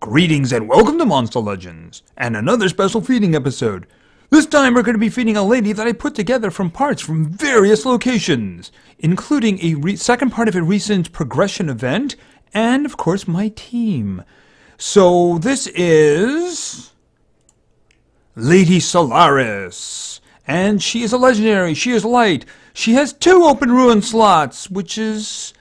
Greetings and welcome to Monster Legends, and another special feeding episode. This time we're going to be feeding a lady that I put together from parts from various locations, including a second part of a recent progression event, and of course my team. So this is Lady Solaris, and she is a legendary, she is light, she has 2 open ruin slots, which is...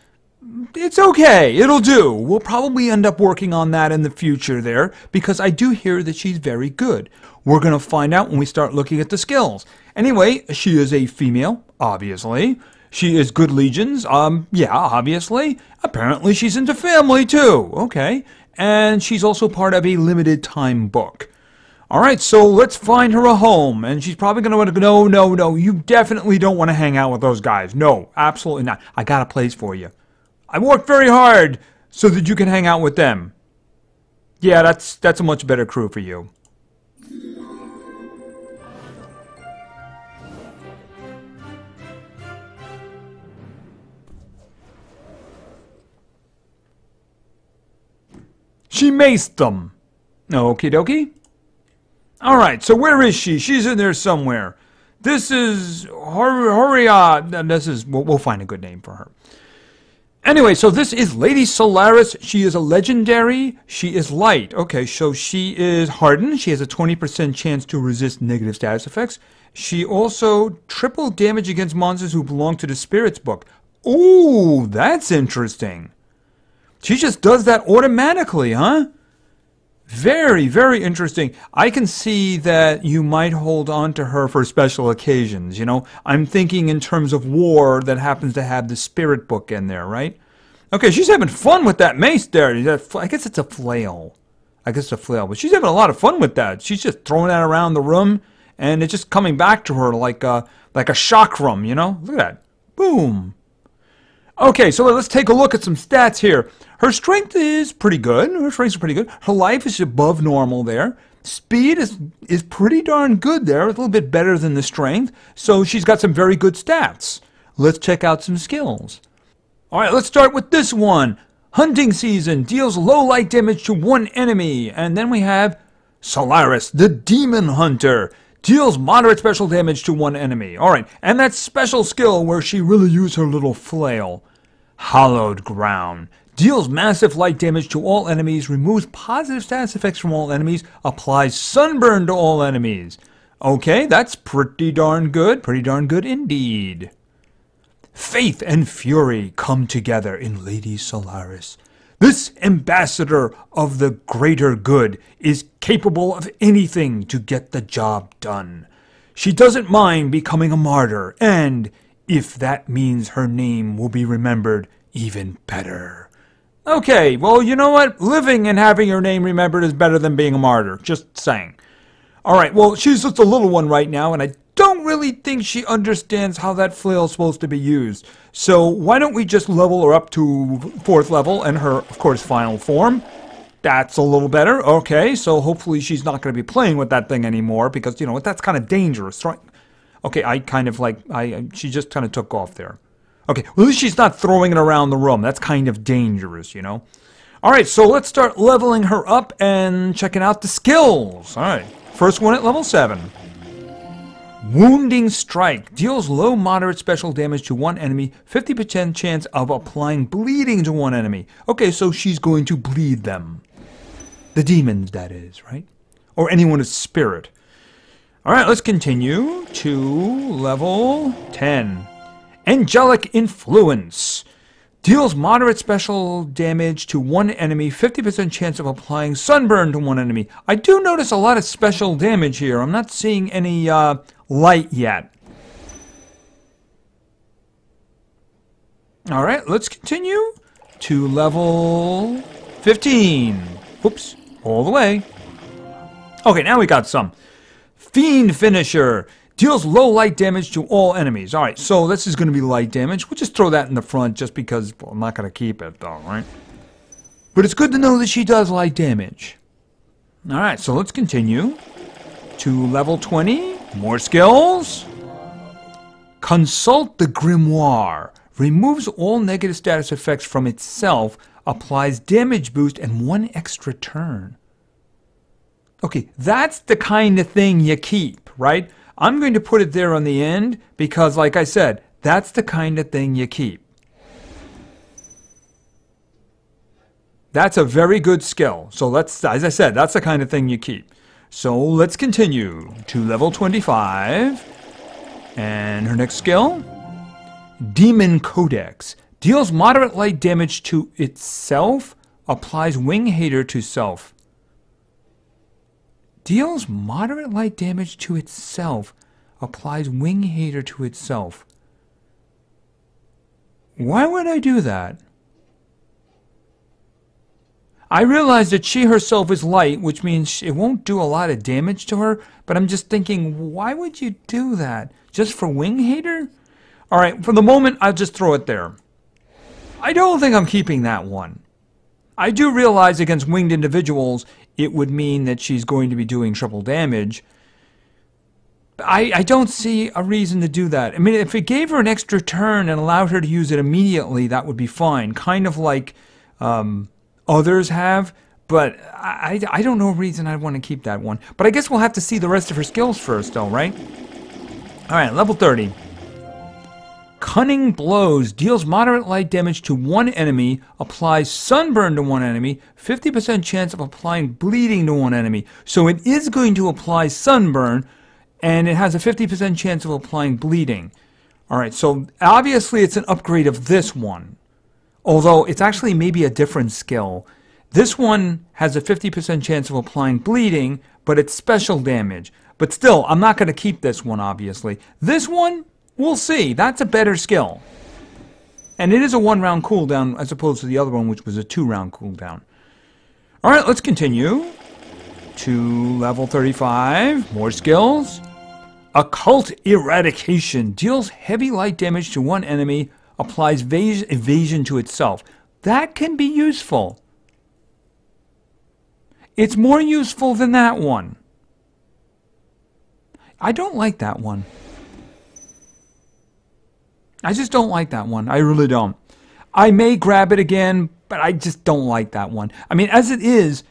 it's okay, it'll do. We'll probably end up working on that in the future there, because I do hear that she's very good. We're going to find out when we start looking at the skills. Anyway, she is a female, obviously. She is good legions, yeah, obviously. Apparently she's into family too, okay. And she's also part of a limited time book. Alright, so let's find her a home. And she's probably going to want to go, no, you definitely don't want to hang out with those guys. No, absolutely not. I got a place for you. I worked very hard so that you can hang out with them. Yeah, that's a much better crew for you. She maced them. Okie dokie. Alright, so where is she? She's in there somewhere. This is Horia. We'll find a good name for her. Anyway, so this is Lady Solaris. She is a legendary. She is light. Okay, so she is hardened. She has a 20% chance to resist negative status effects. She also triple damage against monsters who belong to the Spirits book. Ooh, that's interesting. She just does that automatically, huh? Very, very interesting. I can see that you might hold on to her for special occasions, you know. I'm thinking in terms of war that happens to have the Spirit book in there, right? Okay, she's having fun with that mace there. I guess it's a flail. But she's having a lot of fun with that. She's just throwing that around the room, and it's just coming back to her like a chakram, you know? Look at that. Boom. Okay, so let's take a look at some stats here. Her strength is pretty good. Her life is above normal there. Speed is pretty darn good there. It's a little bit better than the strength. So she's got some very good stats. Let's check out some skills. Alright, let's start with this one. Hunting Season deals low light damage to 1 enemy. And then we have Solaris, the Demon Hunter. Deals moderate special damage to 1 enemy. Alright, and that special skill where she really used her little flail. Hallowed Ground. Deals massive light damage to all enemies, removes positive status effects from all enemies, applies sunburn to all enemies. Okay, that's pretty darn good. Pretty darn good indeed. Faith and Fury come together in Lady Solaris. This ambassador of the greater good is capable of anything to get the job done. She doesn't mind becoming a martyr, and if that means her name will be remembered, even better. Okay, well, you know what? Living and having her name remembered is better than being a martyr. Just saying. Alright, well, she's just a little one right now, and I don't really think she understands how that flail is supposed to be used. So why don't we just level her up to 4th level and her, of course, final form. That's a little better. Okay, so hopefully she's not going to be playing with that thing anymore because, you know, that's kind of dangerous, right? Okay, she just kind of took off there. Okay, well, at least she's not throwing it around the room. That's kind of dangerous, you know? Alright, so let's start leveling her up and checking out the skills. Alright, first one at level 7. Wounding Strike. Deals low moderate special damage to 1 enemy. 50% chance of applying bleeding to 1 enemy. Okay, so she's going to bleed them. The demons, that is, right? Or anyone of spirit. Alright, let's continue to level 10. Angelic Influence. Deals moderate special damage to 1 enemy, 50% chance of applying sunburn to 1 enemy. I do notice a lot of special damage here. I'm not seeing any light yet. Alright, let's continue to level 15. Oops, all the way. Okay, now we got some. Fiend Finisher. Deals low light damage to all enemies. Alright, so this is going to be light damage. We'll just throw that in the front just because, well, I'm not going to keep it though, right? But it's good to know that she does light damage. Alright, so let's continue to level 20. More skills. Consult the Grimoire. Removes all negative status effects from itself. applies damage boost and 1 extra turn. Okay, that's the kind of thing you keep, right? I'm going to put it there on the end because, like I said, that's the kind of thing you keep. That's a very good skill. So let's, as I said, that's the kind of thing you keep. So let's continue to level 25. And her next skill, Demon Codex. Deals moderate light damage to itself, applies Wing Hater to self. Deals moderate light damage to itself, applies Wing Hater to itself. Why would I do that? I realize that she herself is light, which means it won't do a lot of damage to her, but I'm just thinking, why would you do that? Just for Wing Hater? Alright, for the moment, I'll just throw it there. I don't think I'm keeping that one. I do realize against winged individuals, it would mean that she's going to be doing triple damage. I don't see a reason to do that. I mean, if it gave her an extra turn and allowed her to use it immediately, that would be fine. Kind of like others have. But I don't know a reason I'd want to keep that one. But I guess we'll have to see the rest of her skills first, though, right? Alright, level 30. Cunning Blows. Deals moderate light damage to 1 enemy. Applies Sunburn to 1 enemy. 50% chance of applying Bleeding to 1 enemy. So it is going to apply Sunburn. And it has a 50% chance of applying Bleeding. Alright, so obviously it's an upgrade of this one. Although it's actually maybe a different skill. This one has a 50% chance of applying Bleeding, but it's special damage. But still, I'm not going to keep this one, obviously. This one, we'll see. That's a better skill. And it is a 1-round cooldown as opposed to the other one, which was a 2-round cooldown. Alright, let's continue to level 35. More skills. Occult Eradication. Deals heavy light damage to 1 enemy. Applies evasion to itself. That can be useful. It's more useful than that one. I don't like that one. I just don't like that one. I really don't. I may grab it again, but I just don't like that one. I mean, as it is,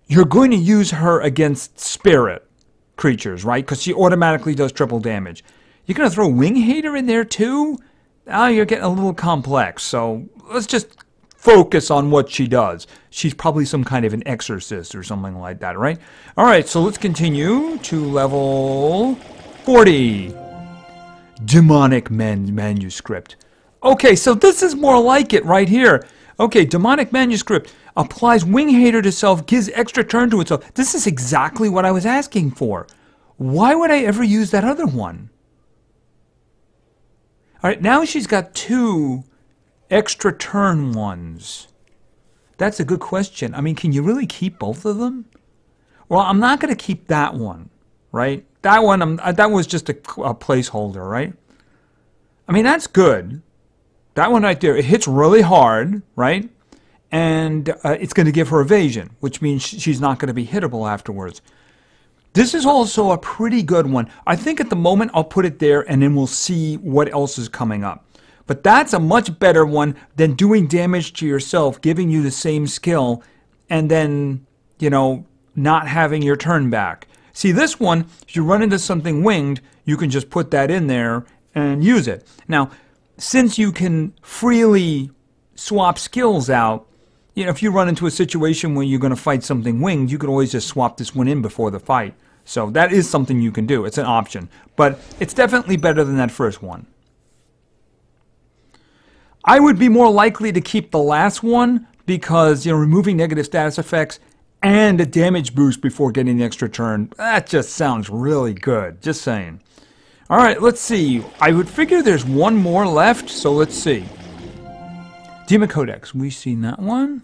you're going to use her against spirit creatures, right? Because she automatically does triple damage. You're going to throw Wing Hater in there too? Now you're getting a little complex. So let's just focus on what she does. She's probably some kind of an exorcist or something like that, right? All right, so let's continue to level 40. Demonic Manuscript. Okay, so this is more like it right here. Okay, Demonic Manuscript applies Wing Hater to self, gives extra turn to itself. This is exactly what I was asking for. Why would I ever use that other one? All right, now she's got 2 extra turn ones. That's a good question. I mean, can you really keep both of them? Well, I'm not going to keep that one, right? That one, that was just a placeholder, right? I mean, that's good. That one right there, it hits really hard, right? And it's going to give her evasion, which means she's not going to be hittable afterwards. This is also a pretty good one. I think at the moment I'll put it there and then we'll see what else is coming up. But that's a much better one than doing damage to yourself, giving you the same skill, and then, you know, not having your turn back. See, this one, if you run into something winged, you can just put that in there and use it. Now, since you can freely swap skills out, you know, if you run into a situation where you're going to fight something winged, you can always just swap this one in before the fight. So that is something you can do. It's an option. But it's definitely better than that first one. I would be more likely to keep the last one because, you know, removing negative status effects and a damage boost before getting the extra turn, that just sounds really good. Just saying. All right, let's see. I would figure there's one more left, so let's see. Demon Codex. We've seen that one.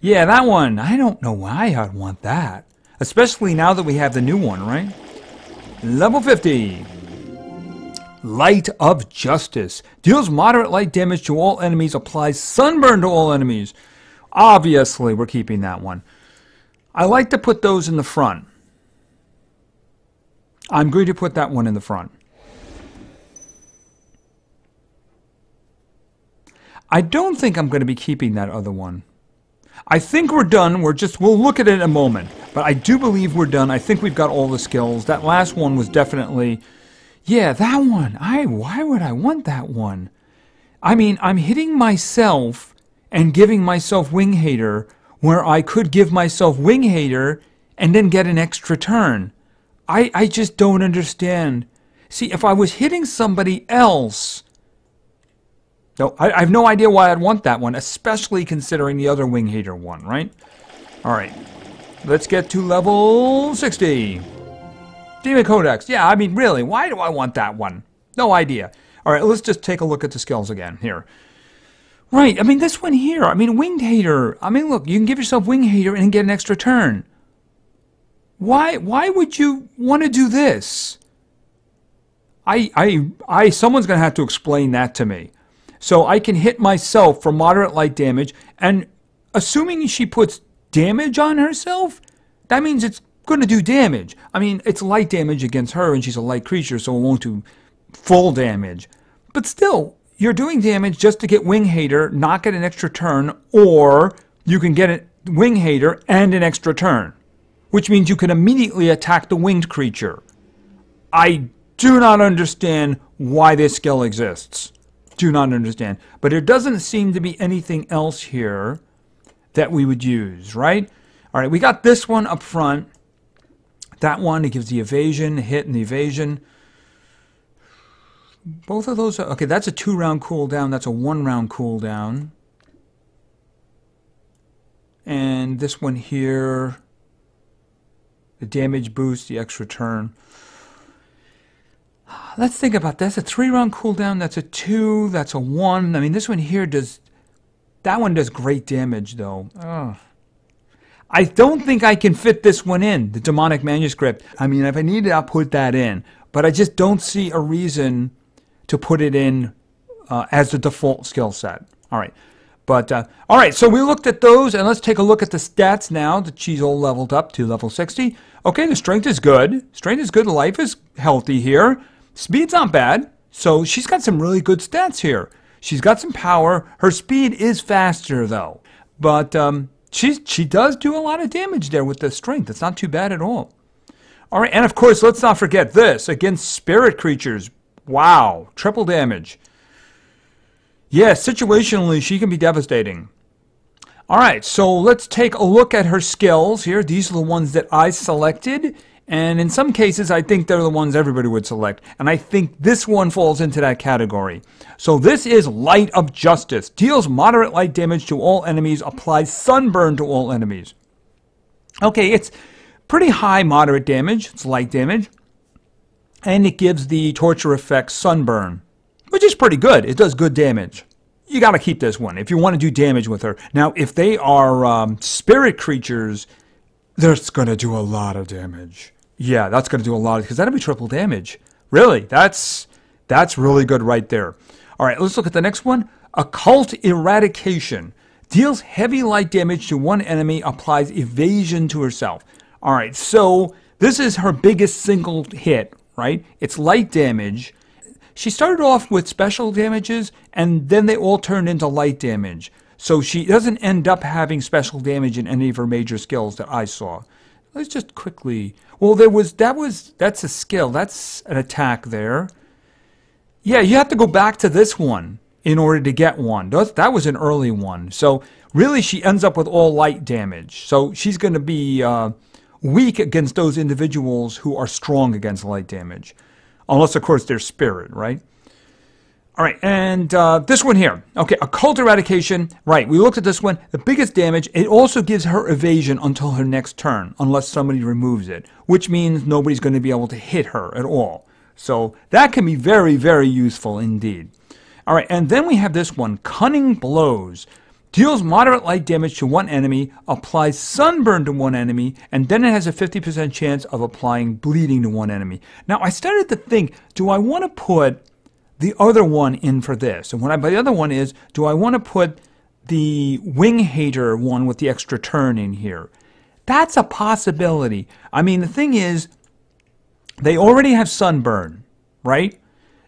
Yeah, that one. I don't know why I'd want that. Especially now that we have the new one, right? Level 50. Light of Justice. Deals moderate light damage to all enemies. Applies Sunburn to all enemies. Obviously, we're keeping that one. I like to put those in the front. I'm going to put that one in the front. I don't think I'm going to be keeping that other one. I think we're done. We'll look at it in a moment. But I do believe we're done. I think we've got all the skills. That last one was definitely... Yeah, that one. Why would I want that one? I mean, I'm hitting myself and giving myself Wing Hater, where I could give myself Wing Hater and then get an extra turn. I just don't understand. See, if I was hitting somebody else... No, I have no idea why I'd want that one, especially considering the other Wing Hater one, right? All right. Let's get to level 60. Demon Codex. Yeah, I mean, really, why do I want that one? No idea. All right, let's just take a look at the skills again here. Right, I mean, this one here, I mean, Winged Hater. I mean, look, you can give yourself Wing Hater and get an extra turn. Why would you want to do this? Someone's going to have to explain that to me. So I can hit myself for moderate light damage, and assuming she puts damage on herself, that means it's going to do damage. I mean, it's light damage against her, and she's a light creature, so it won't do full damage. But still, you're doing damage just to get Wing Hater, not get an extra turn, or you can get a Wing Hater and an extra turn, which means you can immediately attack the winged creature. I do not understand why this skill exists. Do not understand. But there doesn't seem to be anything else here that we would use, right? All right, we got this one up front. That one, it gives the evasion, the hit and the evasion. Both of those are... Okay, that's a 2-round cooldown. That's a 1-round cooldown. And this one here, the damage boost, the extra turn. Let's think about that. That's a 3-round cooldown. That's a 2. That's a 1. I mean, this one here does... That one does great damage, though. Ugh. I don't think I can fit this one in, the Demonic Manuscript. I mean, if I need it, I'll put that in. But I just don't see a reason to put it in as the default skill set. All right. But, all right, so we looked at those, and let's take a look at the stats now that she's all leveled up to level 60. Okay, the strength is good. Strength is good. Life is healthy here. Speed's not bad. So she's got some really good stats here. She's got some power. Her speed is faster, though. But she does do a lot of damage there with the strength. It's not too bad at all. All right, and of course, let's not forget this. Against spirit creatures. Wow, triple damage. Yeah, situationally, she can be devastating. All right, so let's take a look at her skills here. These are the ones that I selected. And in some cases, I think they're the ones everybody would select. And I think this one falls into that category. So this is Light of Justice. Deals moderate light damage to all enemies. Applies sunburn to all enemies. Okay, it's pretty high moderate damage. It's light damage. And it gives the torture effect sunburn, which is pretty good. It does good damage. You got to keep this one if you want to do damage with her. Now, if they are spirit creatures, that's going to do a lot of damage. Yeah, that's going to do a lot, because that'll be triple damage. Really, that's really good right there. All right, let's look at the next one. Occult Eradication. Deals heavy light damage to one enemy, applies evasion to herself. All right, so this is her biggest single hit, right? It's light damage. She started off with special damages, and then they all turned into light damage. So she doesn't end up having special damage in any of her major skills that I saw. Let's just quickly... Well, that's a skill. That's an attack there. Yeah, you have to go back to this one in order to get one. That was an early one. So really, she ends up with all light damage. So she's going to be weak against those individuals who are strong against light damage. Unless, of course, they're spirit, right? All right, and this one here. Okay, Occult Eradication. Right, we looked at this one. The biggest damage, it also gives her evasion until her next turn, unless somebody removes it, which means nobody's going to be able to hit her at all. So that can be very, very useful indeed. All right, and then we have this one, Cunning Blows. Deals moderate light damage to one enemy, applies sunburn to one enemy, and then it has a 50% chance of applying bleeding to one enemy. Now, I started to think, do I want to put the other one in for this? And by the other one is, do I want to put the Wing Hater one with the extra turn in here? That's a possibility. I mean, the thing is, they already have sunburn, right?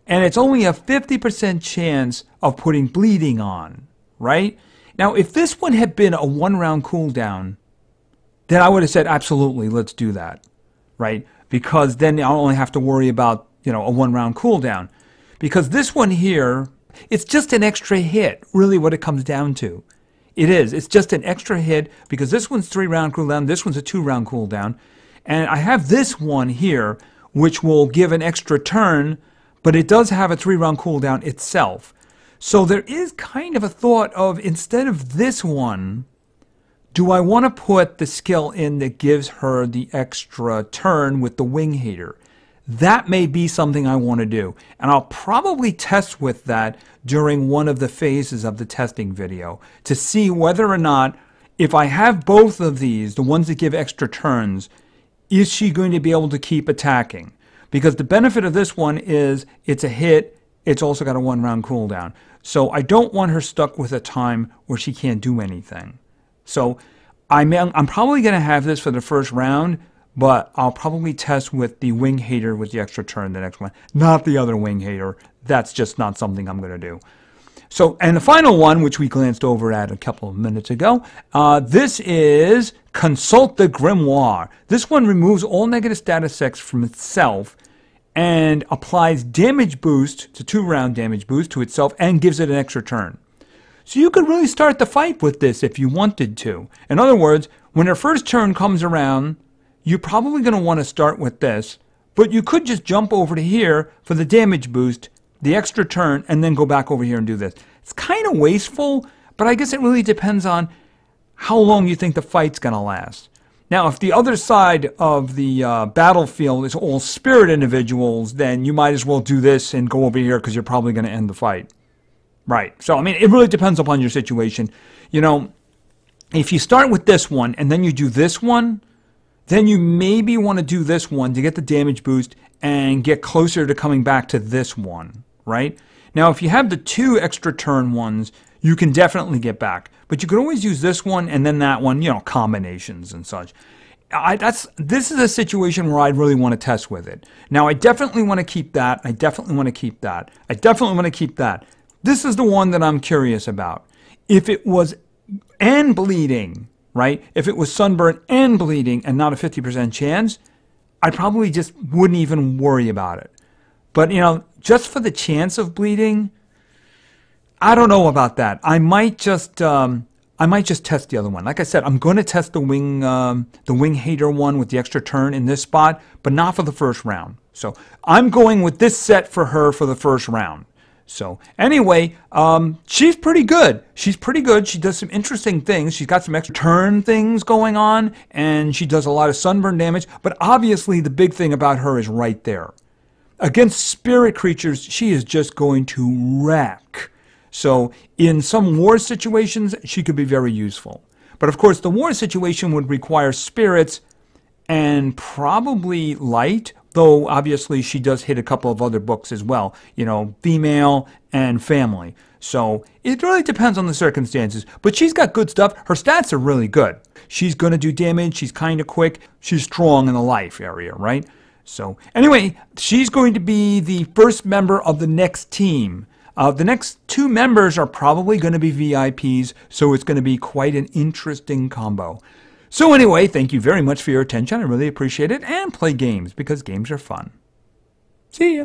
And it's only a 50% chance of putting bleeding on, right? Now, if this one had been a 1-round cooldown, then I would have said, absolutely, let's do that, right? Because then I'll only have to worry about, a 1-round cooldown. Because this one here, it's just an extra hit, really what it comes down to. It is. It's just an extra hit because this one's 3-round cooldown, this one's a 2-round cooldown. And I have this one here, which will give an extra turn, but it does have a 3-round cooldown itself. So there is kind of a thought of, instead of this one, do I want to put the skill in that gives her the extra turn with the Wing Hater? That may be something I want to do. And I'll probably test with that during one of the phases of the testing video to see whether or not, if I have both of these, the ones that give extra turns, is she going to be able to keep attacking? Because the benefit of this one is it's a hit, it's also got a 1-round cooldown. So I don't want her stuck with a time where she can't do anything. So I'm probably going to have this for the first round, but I'll probably test with the Wing Hater with the extra turn the next one. Not the other Wing Hater. That's just not something I'm going to do. So, and the final one, which we glanced over at a couple of minutes ago, this is Consult the Grimoire. This one removes all negative status effects from itself and applies damage boost, it's a 2-round damage boost to itself, and gives it an extra turn. So you could really start the fight with this if you wanted to. In other words, when her first turn comes around, you're probably going to want to start with this, but you could just jump over to here for the damage boost, the extra turn, and then go back over here and do this. It's kind of wasteful, but I guess it really depends on how long you think the fight's going to last. Now, if the other side of the battlefield is all spirit individuals, then you might as well do this and go over here because you're probably going to end the fight. Right. So, I mean, it really depends upon your situation. If you start with this one and then you do this one, then you maybe want to do this one to get the damage boost and get closer to coming back to this one, right? Now, if you have the 2 extra turn ones, you can definitely get back. But you can always use this one and then that one, combinations and such. This is a situation where I'd really want to test with it. Now, I definitely want to keep that. I definitely want to keep that. I definitely want to keep that. This is the one that I'm curious about. If it was and bleeding, right? If it was sunburn and bleeding and not a 50% chance, I probably just wouldn't even worry about it. But, just for the chance of bleeding, I don't know about that. I might just test the other one. Like I said, I'm going to test the Wing Hater one with the extra turn in this spot, but not for the first round. So I'm going with this set for her for the first round. So anyway, she's pretty good. She's pretty good. She does some interesting things. She's got some extra turn things going on, and she does a lot of sunburn damage. But obviously, the big thing about her is right there. Against spirit creatures, she is just going to wreck. So in some war situations, she could be very useful. But of course, the war situation would require spirits and probably light, though obviously she does hit a couple of other books as well, female and family. So it really depends on the circumstances. But she's got good stuff. Her stats are really good. She's going to do damage. She's kind of quick. She's strong in the life area, right? So anyway, she's going to be the first member of the next team. The next 2 members are probably going to be VIPs, so it's going to be quite an interesting combo. So anyway, thank you very much for your attention. I really appreciate it. And play games, because games are fun. See ya.